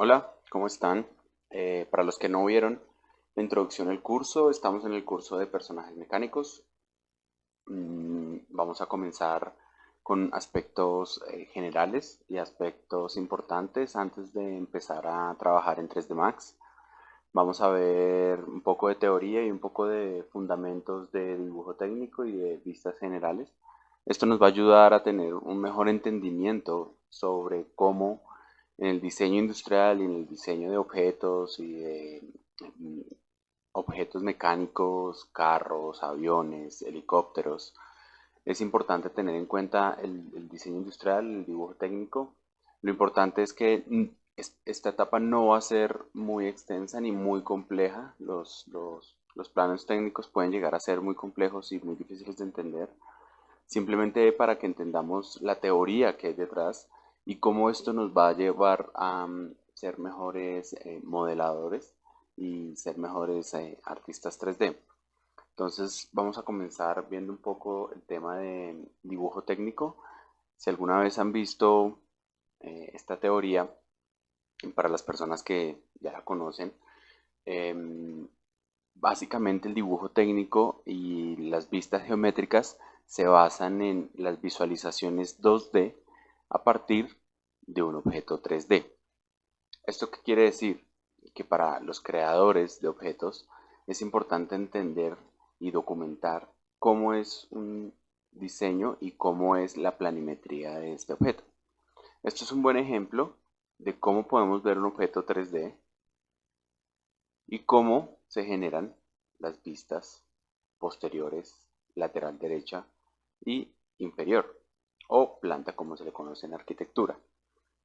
Hola, ¿cómo están? Para los que no vieron la introducción al curso, estamos en el curso de personajes mecánicos. Vamos a comenzar con aspectos generales y aspectos importantes antes de empezar a trabajar en 3D Max. Vamos a ver un poco de teoría y un poco de fundamentos de dibujo técnico y de vistas generales. Esto nos va a ayudar a tener un mejor entendimiento sobre cómo en el diseño industrial y en el diseño de objetos y de mm, objetos mecánicos, carros, aviones, helicópteros, es importante tener en cuenta el diseño industrial, el dibujo técnico. Lo importante es que esta etapa no va a ser muy extensa ni muy compleja. Los planos técnicos pueden llegar a ser muy complejos y muy difíciles de entender, simplemente para que entendamos la teoría que hay detrás y cómo esto nos va a llevar a ser mejores modeladores y ser mejores artistas 3D. Entonces vamos a comenzar viendo un poco el tema de dibujo técnico. Si alguna vez han visto esta teoría, para las personas que ya la conocen, em, básicamente el dibujo técnico y las vistas geométricas se basan en las visualizaciones 2D a partir de un objeto 3D. ¿Esto qué quiere decir? Que para los creadores de objetos es importante entender y documentar cómo es un diseño y cómo es la planimetría de este objeto. Esto es un buen ejemplo de cómo podemos ver un objeto 3D y cómo se generan las vistas posteriores, lateral derecha y inferior, o planta como se le conoce en arquitectura.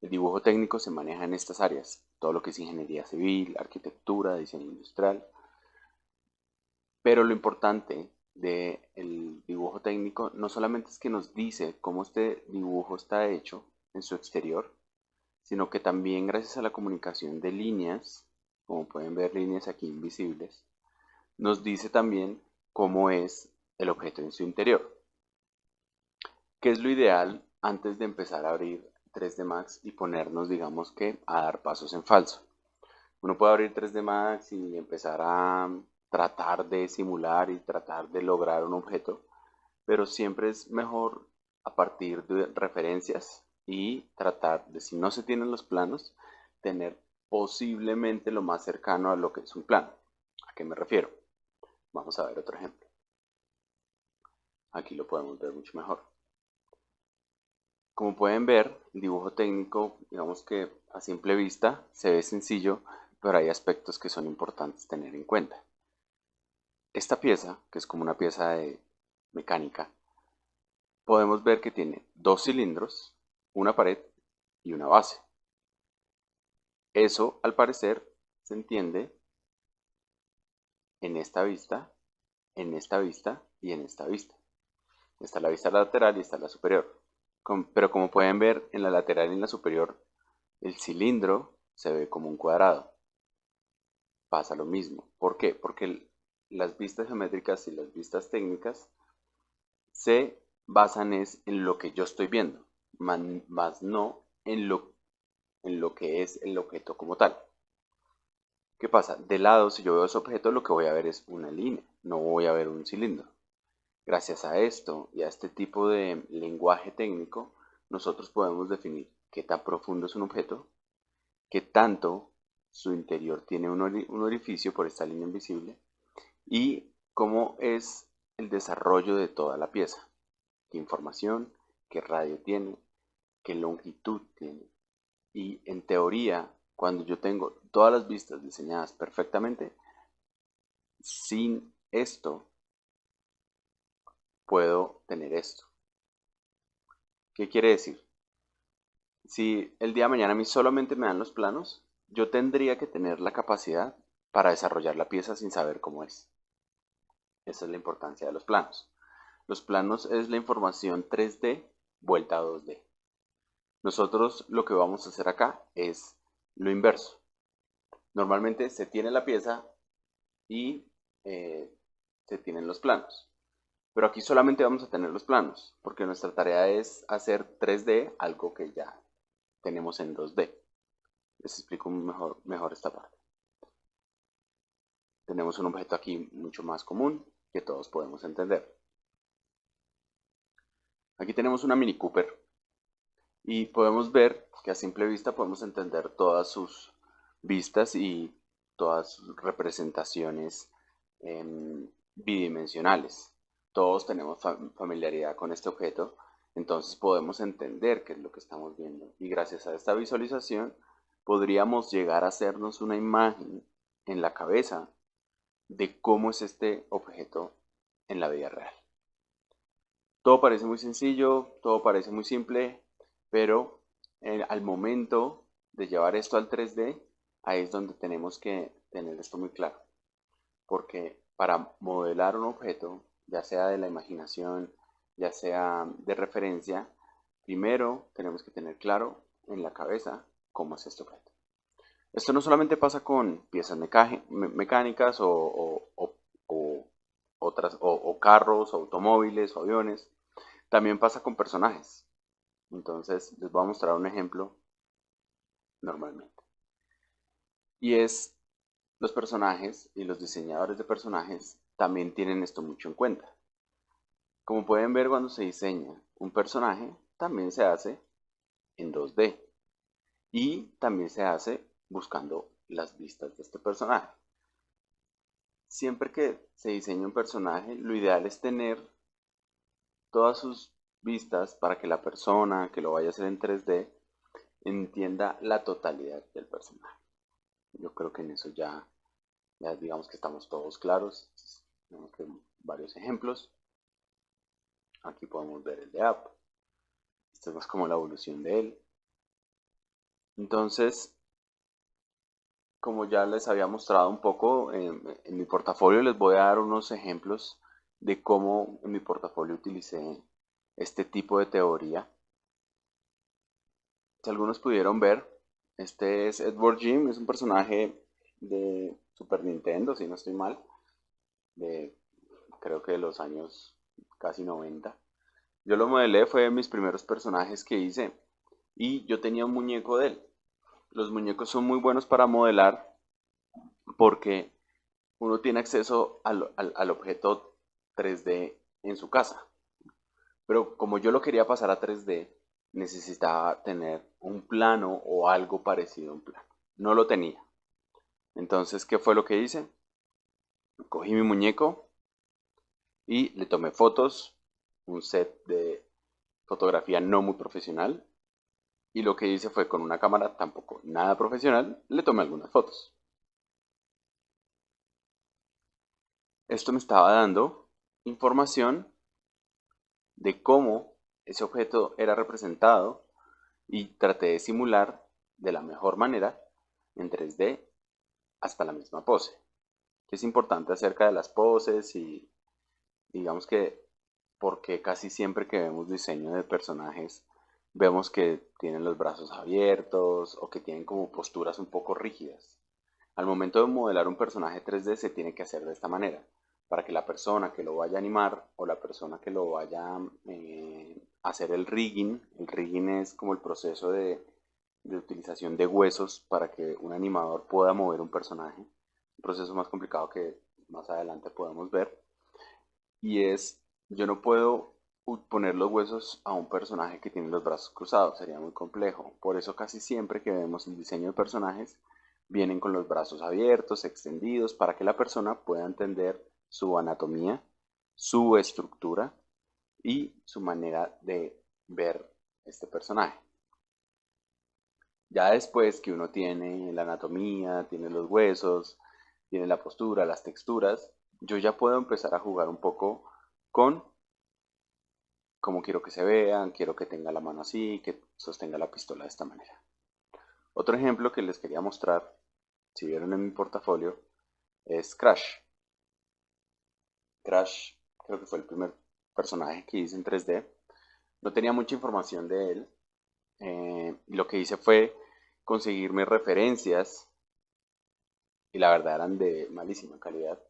El dibujo técnico se maneja en estas áreas, todo lo que es ingeniería civil, arquitectura, diseño industrial, pero lo importante del dibujo técnico no solamente es que nos dice cómo este dibujo está hecho en su exterior, sino que también gracias a la comunicación de líneas, como pueden ver líneas aquí invisibles, nos dice también cómo es el objeto en su interior. ¿Qué es lo ideal antes de empezar a abrir 3D Max y ponernos, digamos que, a dar pasos en falso? Uno puede abrir 3D Max y empezar a tratar de simular y tratar de lograr un objeto, pero siempre es mejor a partir de referencias y tratar de, si no se tienen los planos, tener posiblemente lo más cercano a lo que es un plano. ¿A qué me refiero? Vamos a ver otro ejemplo. Aquí lo podemos ver mucho mejor. Como pueden ver, el dibujo técnico, digamos que a simple vista se ve sencillo, pero hay aspectos que son importantes tener en cuenta. Esta pieza, que es como una pieza de mecánica, podemos ver que tiene dos cilindros, una pared y una base. Eso, al parecer, se entiende en esta vista, en esta vista y en esta vista. Está la vista lateral y está la superior. Pero como pueden ver, en la lateral y en la superior, el cilindro se ve como un cuadrado. Pasa lo mismo. ¿Por qué? Porque las vistas geométricas y las vistas técnicas se basan en lo que yo estoy viendo, más no en lo que es el objeto como tal. ¿Qué pasa? De lado, si yo veo ese objeto, lo que voy a ver es una línea, no voy a ver un cilindro. Gracias a esto y a este tipo de lenguaje técnico, nosotros podemos definir qué tan profundo es un objeto, qué tanto su interior tiene un orificio por esta línea invisible y cómo es el desarrollo de toda la pieza, qué información, qué radio tiene, qué longitud tiene. Y en teoría, cuando yo tengo todas las vistas diseñadas perfectamente, sin esto puedo tener esto. ¿Qué quiere decir? Si el día de mañana a mí solamente me dan los planos, yo tendría que tener la capacidad para desarrollar la pieza sin saber cómo es. Esa es la importancia de los planos. Los planos es la información 3D vuelta a 2D. Nosotros lo que vamos a hacer acá es lo inverso. Normalmente se tiene la pieza y eh, se tienen los planos. Pero aquí solamente vamos a tener los planos, porque nuestra tarea es hacer 3D algo que ya tenemos en 2D. Les explico mejor esta parte. Tenemos un objeto aquí mucho más común que todos podemos entender. Aquí tenemos una Mini Cooper y podemos ver que a simple vista podemos entender todas sus vistas y todas sus representaciones bidimensionales. Todos tenemos familiaridad con este objeto, entonces podemos entender qué es lo que estamos viendo. Y gracias a esta visualización podríamos llegar a hacernos una imagen en la cabeza de cómo es este objeto en la vida real. Todo parece muy sencillo, todo parece muy simple, pero al momento de llevar esto al 3D, ahí es donde tenemos que tener esto muy claro. Porque para modelar un objeto, ya sea de la imaginación, ya sea de referencia, primero tenemos que tener claro en la cabeza cómo es este objeto. Esto no solamente pasa con piezas mecánicas o otras, o carros, o automóviles, o aviones, también pasa con personajes. Entonces les voy a mostrar un ejemplo normalmente. Y es los personajes y los diseñadores de personajes también tienen esto mucho en cuenta. Como pueden ver, cuando se diseña un personaje, también se hace en 2D y también se hace buscando las vistas de este personaje. Siempre que se diseña un personaje, lo ideal es tener todas sus vistas para que la persona que lo vaya a hacer en 3D entienda la totalidad del personaje. Yo creo que en eso ya digamos que estamos todos claros. Tenemos varios ejemplos. Aquí podemos ver el de App. Esto es más como la evolución de él. Entonces, como ya les había mostrado un poco en mi portafolio, les voy a dar unos ejemplos de cómo en mi portafolio utilicé este tipo de teoría. Si algunos pudieron ver, este es Edward Jim, es un personaje de Super Nintendo, si no estoy mal, de creo que de los años casi 90. Yo lo modelé, fue de mis primeros personajes que hice y yo tenía un muñeco de él. Los muñecos son muy buenos para modelar porque uno tiene acceso al objeto 3D en su casa. Pero como yo lo quería pasar a 3D, necesitaba tener un plano o algo parecido a un plano. No lo tenía. Entonces, ¿qué fue lo que hice? Cogí mi muñeco y le tomé fotos, un set de fotografía no muy profesional. Y lo que hice fue con una cámara tampoco nada profesional, le tomé algunas fotos. Esto me estaba dando información de cómo ese objeto era representado y traté de simular de la mejor manera en 3D hasta la misma pose. Que es importante acerca de las poses y digamos que porque casi siempre que vemos diseño de personajes vemos que tienen los brazos abiertos o que tienen como posturas un poco rígidas. Al momento de modelar un personaje 3D se tiene que hacer de esta manera, para que la persona que lo vaya a animar o la persona que lo vaya a hacer el rigging es como el proceso de utilización de huesos para que un animador pueda mover un personaje, un proceso más complicado que más adelante podemos ver, y es, yo no puedo poner los huesos a un personaje que tiene los brazos cruzados, sería muy complejo. Por eso casi siempre que vemos el diseño de personajes, vienen con los brazos abiertos, extendidos, para que la persona pueda entender su anatomía, su estructura y su manera de ver este personaje. Ya después que uno tiene la anatomía, tiene los huesos, tiene la postura, las texturas, yo ya puedo empezar a jugar un poco con cómo quiero que se vean, quiero que tenga la mano así, que sostenga la pistola de esta manera. Otro ejemplo que les quería mostrar, si vieron en mi portafolio, es Crash. Crash creo que fue el primer personaje que hice en 3D. No tenía mucha información de él. Y lo que hice fue conseguirme referencias y la verdad eran de malísima calidad,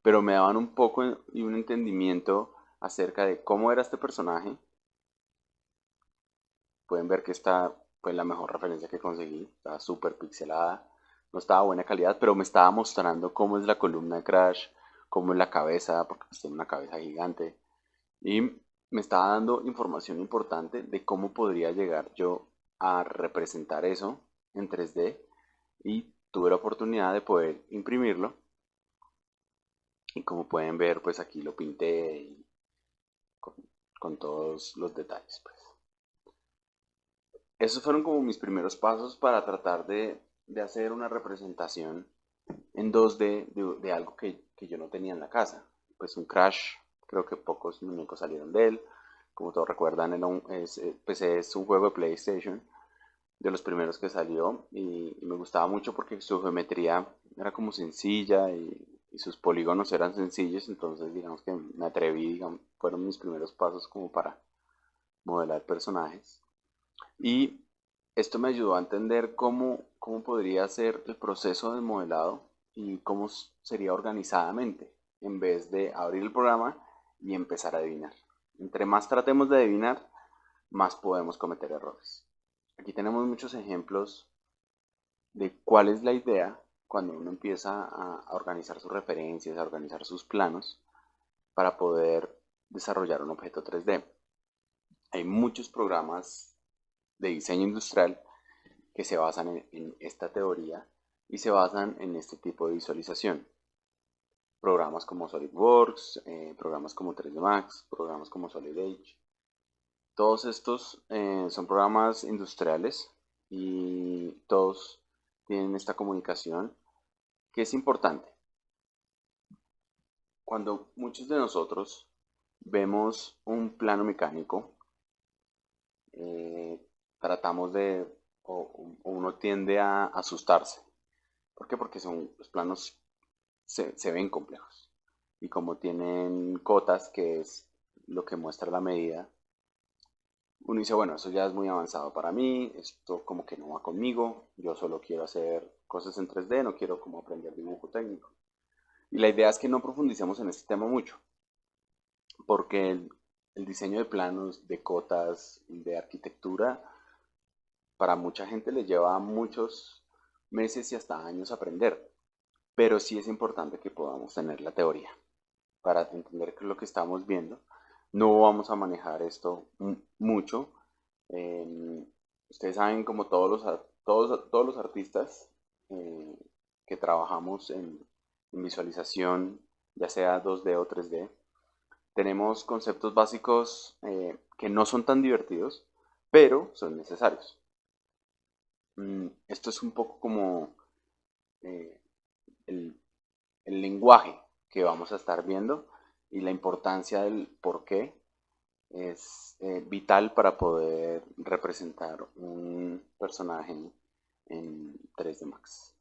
pero me daban un poco y un entendimiento acerca de cómo era este personaje. Pueden ver que está fue la mejor referencia que conseguí. Estaba súper pixelada, no estaba buena calidad, pero me estaba mostrando cómo es la columna de Crash, cómo es la cabeza, porque pues tiene una cabeza gigante. Y me estaba dando información importante de cómo podría llegar yo a representar eso en 3D. Y tuve la oportunidad de poder imprimirlo. Y como pueden ver, pues aquí lo pinté y con, con todos los detalles, pues. Esos fueron como mis primeros pasos para tratar de hacer una representación en 2D de algo que yo no tenía en la casa. Pues un Crash, creo que pocos muñecos salieron de él. Como todos recuerdan, pues es un juego de PlayStation, de los primeros que salió, y me gustaba mucho porque su geometría era como sencilla y sus polígonos eran sencillos, entonces digamos que me atreví, digamos, fueron mis primeros pasos como para modelar personajes. Y esto me ayudó a entender cómo podría ser el proceso de modelado y cómo sería organizadamente, en vez de abrir el programa y empezar a adivinar. Entre más tratemos de adivinar, más podemos cometer errores. Aquí tenemos muchos ejemplos de cuál es la idea cuando uno empieza a organizar sus referencias, a organizar sus planos para poder desarrollar un objeto 3D. Hay muchos programas de diseño industrial que se basan en esta teoría y se basan en este tipo de visualización. Programas como SolidWorks, programas como 3D Max, programas como Solid Edge. Todos estos son programas industriales y todos tienen esta comunicación que es importante. Cuando muchos de nosotros vemos un plano mecánico, eh, tratamos de, o uno tiende a asustarse. ¿Por qué? Porque los planos se ven complejos. Y como tienen cotas, que es lo que muestra la medida, uno dice, bueno, eso ya es muy avanzado para mí, esto como que no va conmigo, yo solo quiero hacer cosas en 3D, no quiero como aprender dibujo técnico. Y la idea es que no profundicemos en este tema mucho, porque el diseño de planos, de cotas, de arquitectura, para mucha gente le lleva muchos meses y hasta años aprender, pero sí es importante que podamos tener la teoría para entender qué es lo que estamos viendo. No vamos a manejar esto mucho. Eh, Ustedes saben, como todos los artistas eh, que trabajamos en visualización, ya sea 2D o 3D, tenemos conceptos básicos que no son tan divertidos, pero son necesarios. Esto es un poco como eh, el, el lenguaje que vamos a estar viendo y la importancia del por qué es vital para poder representar un personaje en 3D Max.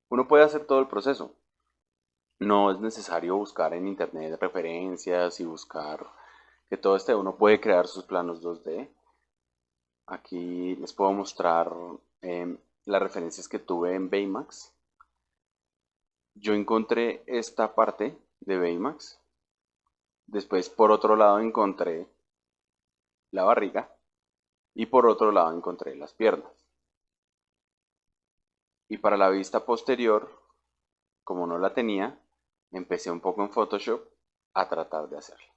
Uno puede hacer todo el proceso. No es necesario buscar en internet referencias y buscar que todo esté. Uno puede crear sus planos 2D. Aquí les puedo mostrar las referencias que tuve en Baymax. Yo encontré esta parte de Baymax. Después, por otro lado, encontré la barriga. Y por otro lado, encontré las piernas. Y para la vista posterior, como no la tenía, empecé un poco en Photoshop a tratar de hacerla.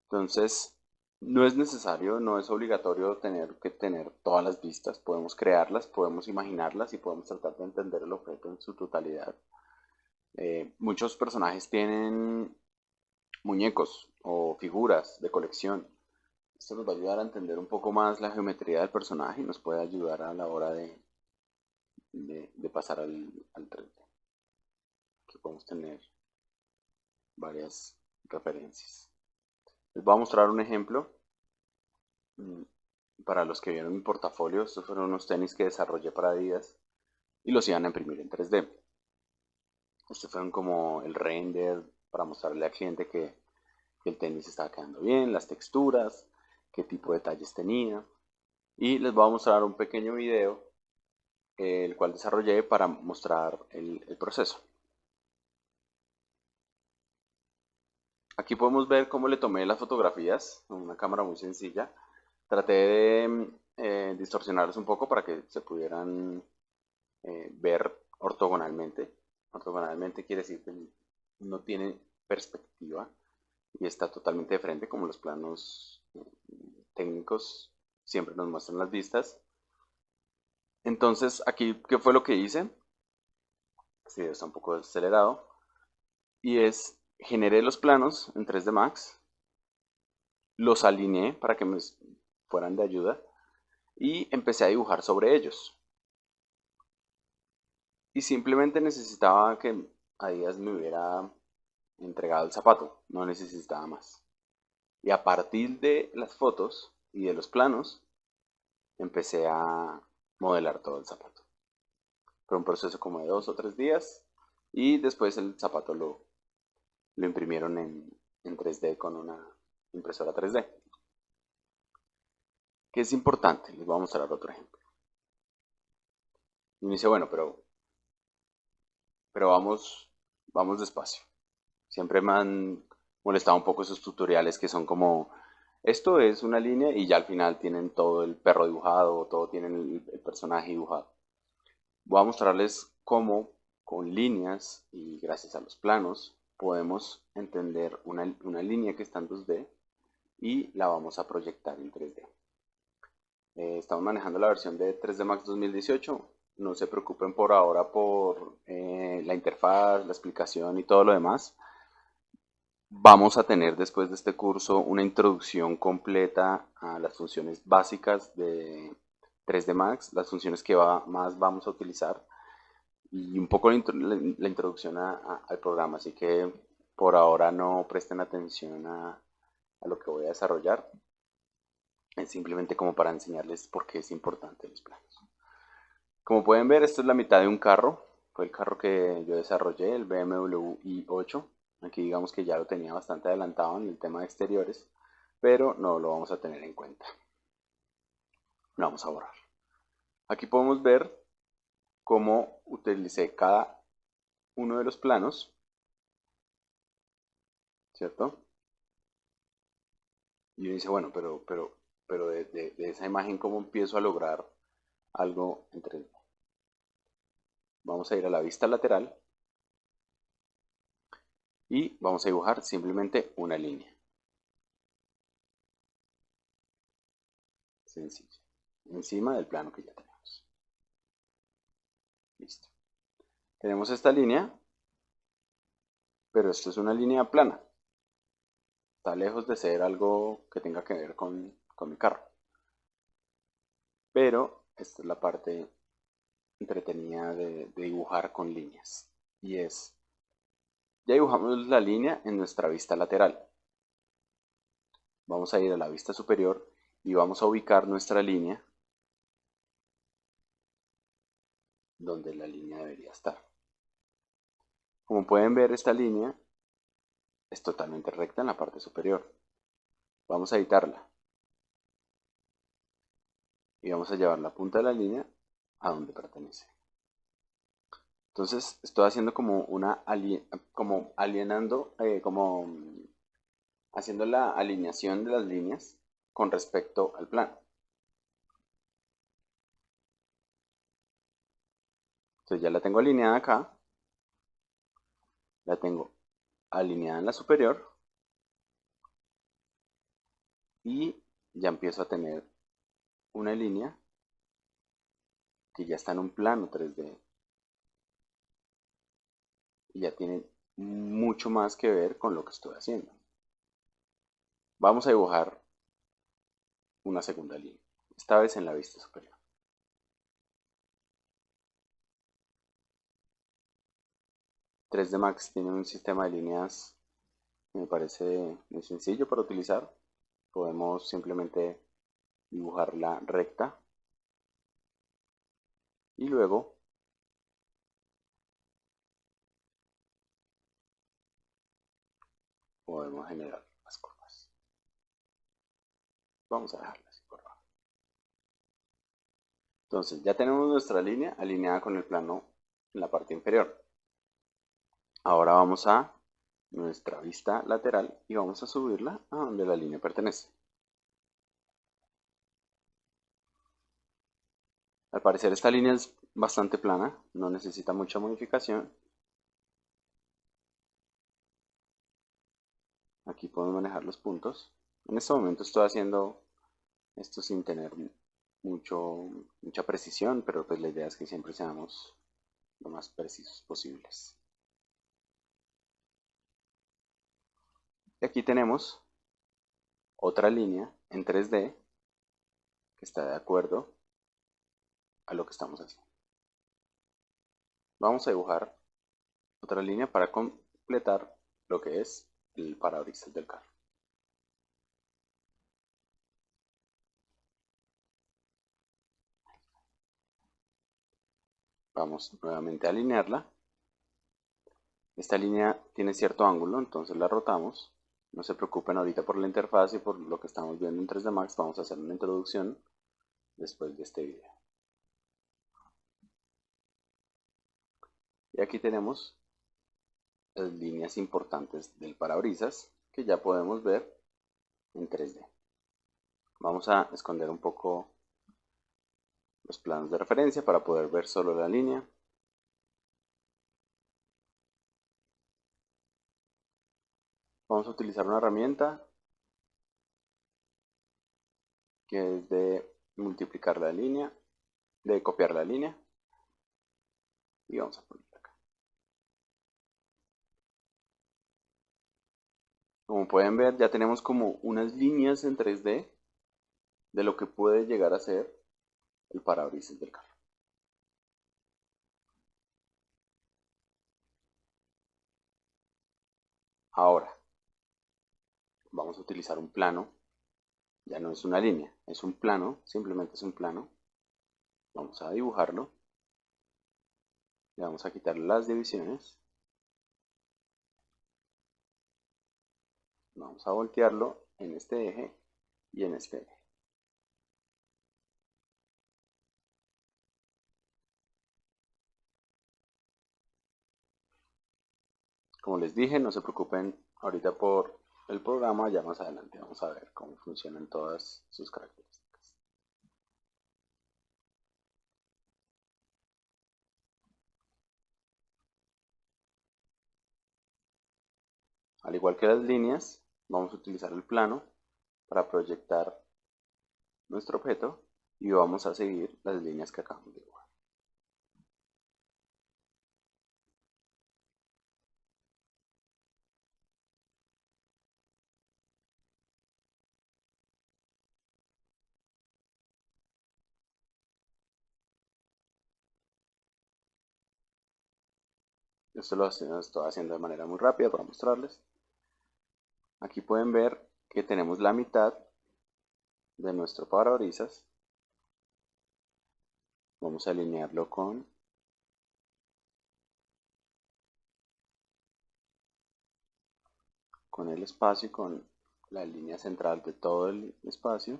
Entonces, no es necesario, no es obligatorio tener que tener todas las vistas. Podemos crearlas, podemos imaginarlas y podemos tratar de entender el objeto en su totalidad. Muchos personajes tienen muñecos o figuras de colección. Esto nos va a ayudar a entender un poco más la geometría del personaje y nos puede ayudar a la hora de pasar al 3D. Aquí podemos tener varias referencias. Les voy a mostrar un ejemplo. mm, Para los que vieron mi portafolio, estos fueron unos tenis que desarrollé para Adidas y los iban a imprimir en 3D. Estos fueron como el render para mostrarle al cliente que el tenis estaba quedando bien, las texturas, qué tipo de detalles tenía. Y les voy a mostrar un pequeño video, el cual desarrollé para mostrar el proceso. Aquí podemos ver cómo le tomé las fotografías con una cámara muy sencilla. Traté distorsionarlos un poco para que se pudieran ver ortogonalmente. Ortogonalmente quiere decir que no tiene perspectiva y está totalmente de frente, como los planos técnicos siempre nos muestran las vistas. Entonces, aquí, ¿qué fue lo que hice? Este video está un poco acelerado. Y es, generé los planos en 3D Max, los alineé para que me fueran de ayuda y empecé a dibujar sobre ellos. Y simplemente necesitaba que Adidas me hubiera entregado el zapato, no necesitaba más. Y a partir de las fotos y de los planos, empecé a modelar todo el zapato. Fue un proceso como de 2 o 3 días y después el zapato lo imprimieron en 3D con una impresora 3D. ¿Qué es importante? Les voy a mostrar otro ejemplo. Y me dice, bueno, pero vamos despacio. Siempre me han molestado un poco esos tutoriales que son como, esto es una línea y ya al final tienen todo el perro dibujado, o todo tienen el personaje dibujado. Voy a mostrarles cómo con líneas y gracias a los planos podemos entender una línea que está en 2D y la vamos a proyectar en 3D. Estamos manejando la versión de 3D Max 2018. No se preocupen por ahora por la interfaz, la explicación y todo lo demás. Vamos a tener después de este curso una introducción completa a las funciones básicas de 3D Max, las funciones que más vamos a utilizar y un poco la introducción al programa. Así que por ahora no presten atención a lo que voy a desarrollar. Es simplemente como para enseñarles por qué es importante los planos. Como pueden ver, esto es la mitad de un carro. Fue el carro que yo desarrollé, el BMW i8. Aquí digamos que ya lo tenía bastante adelantado en el tema de exteriores, pero no lo vamos a tener en cuenta. Lo vamos a borrar. Aquí podemos ver cómo utilicé cada uno de los planos, ¿cierto? Y uno dice, bueno, pero de esa imagen, ¿cómo empiezo a lograr algo en 3D? Vamos a ir a la vista lateral y vamos a dibujar simplemente una línea. Sencillo. Encima del plano que ya tenemos. Listo. Tenemos esta línea, pero esto es una línea plana. Está lejos de ser algo que tenga que ver con mi carro. Pero esta es la parte entretenida de dibujar con líneas. Y es, ya dibujamos la línea en nuestra vista lateral. Vamos a ir a la vista superior y vamos a ubicar nuestra línea donde la línea debería estar. Como pueden ver, esta línea es totalmente recta en la parte superior. Vamos a editarla. Y vamos a llevar la punta de la línea a donde pertenece. Entonces estoy haciendo como como alienando, como haciendo la alineación de las líneas con respecto al plano. Entonces ya la tengo alineada acá, la tengo alineada en la superior y ya empiezo a tener una línea que ya está en un plano 3D y ya tiene mucho más que ver con lo que estoy haciendo. Vamos a dibujar una segunda línea, esta vez en la vista superior. 3D Max tiene un sistema de líneas que me parece muy sencillo para utilizar. Podemos simplemente dibujarla recta y luego podemos generar las curvas. Vamos a dejarla así por abajo. Entonces ya tenemos nuestra línea alineada con el plano en la parte inferior. Ahora vamos a nuestra vista lateral y vamos a subirla a donde la línea pertenece. Al parecer esta línea es bastante plana, no necesita mucha modificación. Aquí podemos manejar los puntos. En este momento estoy haciendo esto sin tener mucha precisión, pero pues la idea es que siempre seamos lo más precisos posibles. Y aquí tenemos otra línea en 3D que está de acuerdo a lo que estamos haciendo. Vamos a dibujar otra línea para completar lo que es el parabrisas del carro. Vamos nuevamente a alinearla. Esta línea tiene cierto ángulo, entonces la rotamos. No se preocupen ahorita por la interfaz y por lo que estamos viendo en 3D Max. Vamos a hacer una introducción después de este video. Y aquí tenemos las líneas importantes del parabrisas que ya podemos ver en 3D. Vamos a esconder un poco los planos de referencia para poder ver solo la línea. Vamos a utilizar una herramienta que es de multiplicar la línea, de copiar la línea, y vamos a ponerla acá. Como pueden ver, ya tenemos como unas líneas en 3D de lo que puede llegar a ser el parabrisas del carro. Ahora, vamos a utilizar un plano. Ya no es una línea, es un plano, simplemente es un plano. Vamos a dibujarlo. Le vamos a quitar las divisiones. Vamos a voltearlo en este eje y en este eje. Como les dije, no se preocupen ahorita por el programa, ya más adelante vamos a ver cómo funcionan todas sus características. Al igual que las líneas, vamos a utilizar el plano para proyectar nuestro objeto y vamos a seguir las líneas que acabamos de dibujar. Esto lo estoy haciendo de manera muy rápida para mostrarles. Aquí pueden ver que tenemos la mitad de nuestro parabrisas. Vamos a alinearlo con el espacio y con la línea central de todo el espacio.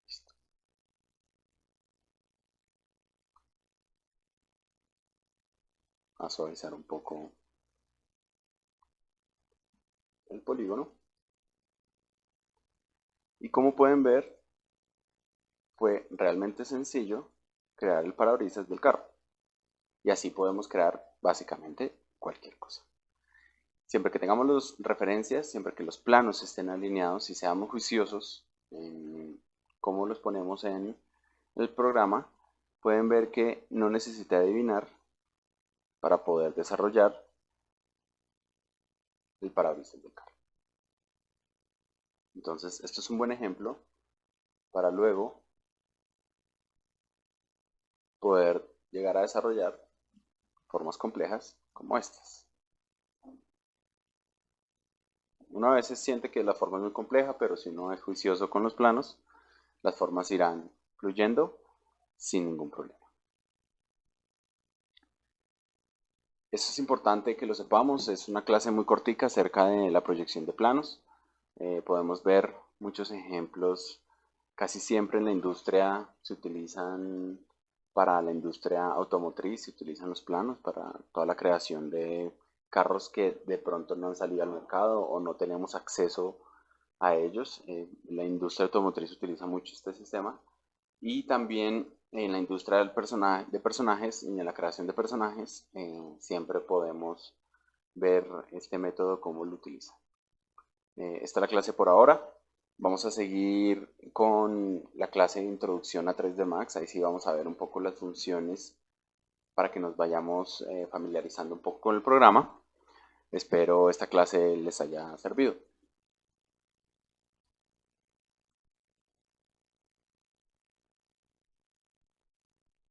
Listo. A suavizar un poco el polígono. Y como pueden ver, fue realmente sencillo crear el parabrisas del carro. Y así podemos crear básicamente cualquier cosa. Siempre que tengamos las referencias, siempre que los planos estén alineados y seamos juiciosos en cómo los ponemos en el programa, pueden ver que no necesita adivinar para poder desarrollar el parabrisas del carro. Entonces, esto es un buen ejemplo para luego poder llegar a desarrollar formas complejas como estas. Uno a veces siente que la forma es muy compleja, pero si uno es juicioso con los planos, las formas irán fluyendo sin ningún problema. Eso es importante que lo sepamos, es una clase muy cortica acerca de la proyección de planos. Podemos ver muchos ejemplos, casi siempre en la industria se utilizan para la industria automotriz, se utilizan los planos para toda la creación de carros que de pronto no han salido al mercado o no tenemos acceso a ellos. La industria automotriz utiliza mucho este sistema y también en la industria de personajes y en la creación de personajes siempre podemos ver este método cómo lo utiliza. Esta es la clase por ahora. Vamos a seguir con la clase de introducción a 3D Max. Ahí sí vamos a ver un poco las funciones para que nos vayamos familiarizando un poco con el programa. Espero esta clase les haya servido.